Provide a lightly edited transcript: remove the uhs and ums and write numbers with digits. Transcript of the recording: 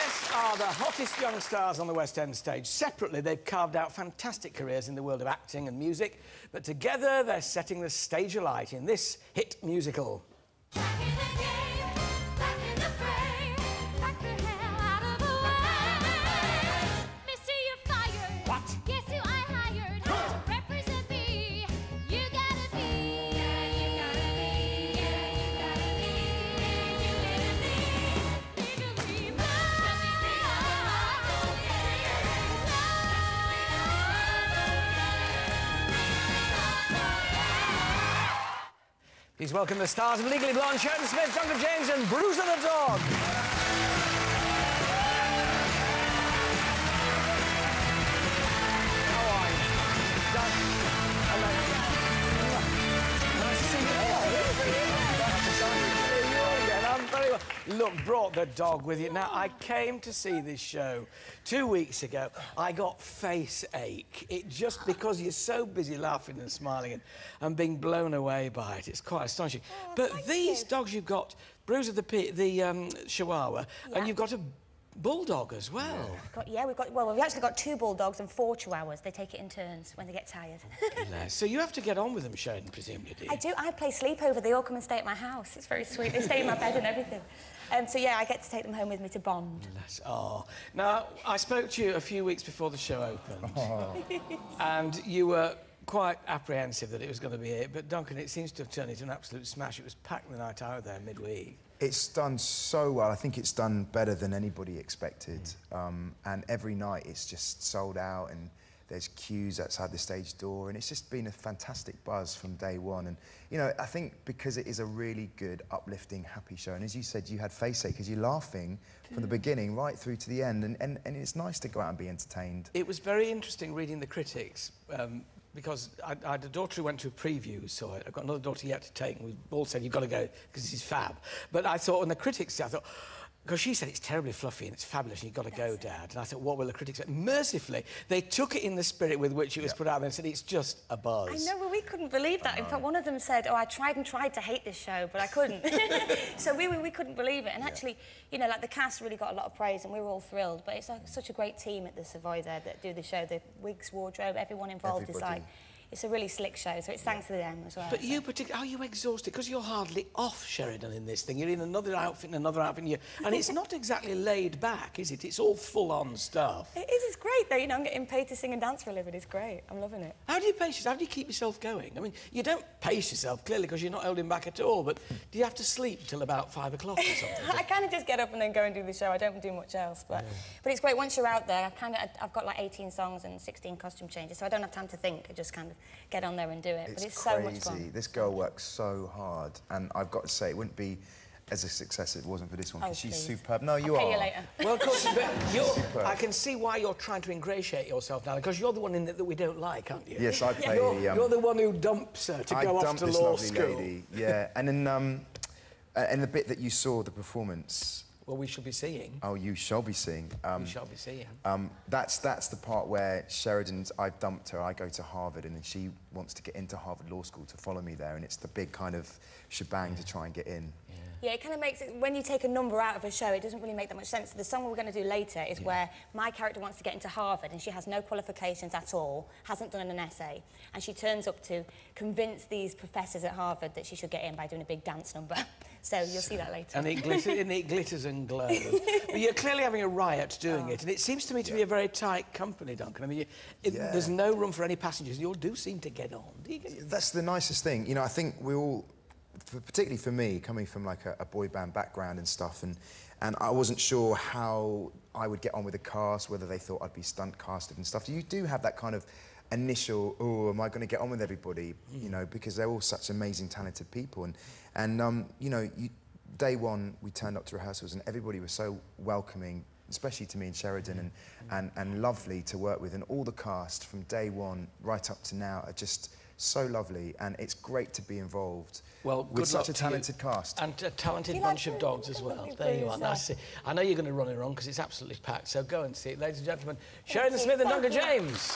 guests are the hottest young stars on the West End stage. Separately, they've carved out fantastic careers in the world of acting and music, but together they're setting the stage alight in this hit musical. Please welcome the stars of Legally Blonde, Sheriden Smith, Duncan James and Bruiser the Dog. How are you? Hello. Nice to see you. I'm very well. Look, brought the dog with you. Now, I came to see this show 2 weeks ago. I got face ache. It just because you're so busy laughing and smiling and being blown away by it. It's quite astonishing. Oh, but these dogs you've got, Bruiser the Chihuahua, and you've got a bulldog as well. We've actually got 2 bulldogs and 4 chihuahuas. They take it in turns when they get tired. So you have to get on with them, Sheriden, presumably, do you? I do. I play sleepover. They all come and stay at my house. It's very sweet. They stay in my bed and everything. So, yeah, I get to take them home with me to bond. Oh. Now, I spoke to you a few weeks before the show opened, and you were quite apprehensive that it was going to be it, but, Duncan, it seems to have turned into an absolute smash. It was packed the night out there midweek. It's done so well. I think it's done better than anybody expected. And every night it's just sold out and there's queues outside the stage door and it's just been a fantastic buzz from day one. And, you know, I think because it is a really good, uplifting, happy show, and as you said, you had face ache because you're laughing from the beginning right through to the end, and it's nice to go out and be entertained. It was very interesting reading the critics, because I had a daughter who went to a preview who saw it. I've got another daughter yet to take, and we've all said, you've got to go, because this is fab. But I thought, when the critics said, I thought, because she said it's terribly fluffy and it's fabulous and you've got to go, Dad. And I thought, what will the critics say? Mercifully, they took it in the spirit with which it was put out there and said, it's just a buzz. I know, well, we couldn't believe that. In fact, one of them said, oh, I tried and tried to hate this show, but I couldn't. So we couldn't believe it. And actually, you know, like, the cast really got a lot of praise and we were all thrilled. But it's such a great team at the Savoy there that do the show. The wigs, wardrobe, everyone involved is like... It's a really slick show, so it's thanks to them as well. But you particularly, are you exhausted? Because you're hardly off, Sheriden, in this thing. You're in another outfit and another outfit, and it's not exactly laid back, is it? It's all full-on stuff. It is, it's great, though. You know, I'm getting paid to sing and dance for a living. It's great. I'm loving it. How do you pace yourself? How do you keep yourself going? I mean, you don't pace yourself, clearly, because you're not holding back at all, but do you have to sleep till about 5 o'clock or something? I kind of just get up and then go and do the show. I don't do much else, but it's great. Once you're out there, I've got like 18 songs and 16 costume changes, so I don't have time to think. I just kind of get on there and do it. But it's so much fun. This girl works so hard, and I've got to say, it wouldn't be as a success if it wasn't for this one, because she's superb. No, you are. I'll pay you later. Well, of course, but I can see why you're trying to ingratiate yourself now, because you're the one in it that we don't like, aren't you? Yes, I play you're the one who dumps her to go off to law school. Lady. Yeah, and then and the bit that you saw, the performance... Well, we shall be seeing. Oh, you shall be seeing. We shall be seeing. That's the part where Sheridan's... I've dumped her, I go to Harvard, and then she wants to get into Harvard Law School to follow me there, and it's the big kind of shebang to try and get in. Yeah, it kind of makes it... When you take a number out of a show, it doesn't really make that much sense. So the song we're going to do later is where my character wants to get into Harvard and she has no qualifications at all, hasn't done an essay, and she turns up to convince these professors at Harvard that she should get in by doing a big dance number. So you'll see that later. And it glitters and glows. But you're clearly having a riot doing it, and it seems to me to be a very tight company, Duncan. I mean, there's no room for any passengers. You all do seem to get on. Do you get... That's the nicest thing. You know, I think we all... particularly for me, coming from like a boy band background and stuff, and I wasn't sure how I would get on with the cast, whether they thought I'd be stunt casted and stuff. You do have that kind of initial, oh, am I going to get on with everybody? You know, because they're all such amazing, talented people, and you know, day one we turned up to rehearsals and everybody was so welcoming, especially to me and Sheriden, and lovely to work with, and all the cast from day one right up to now are just so lovely, and it's great to be involved with such a talented cast. And a talented bunch of dogs as well. There you are. That's it. I know you're going to run it wrong because it's absolutely packed, so go and see it. Ladies and gentlemen, Sheriden Smith and Duncan James.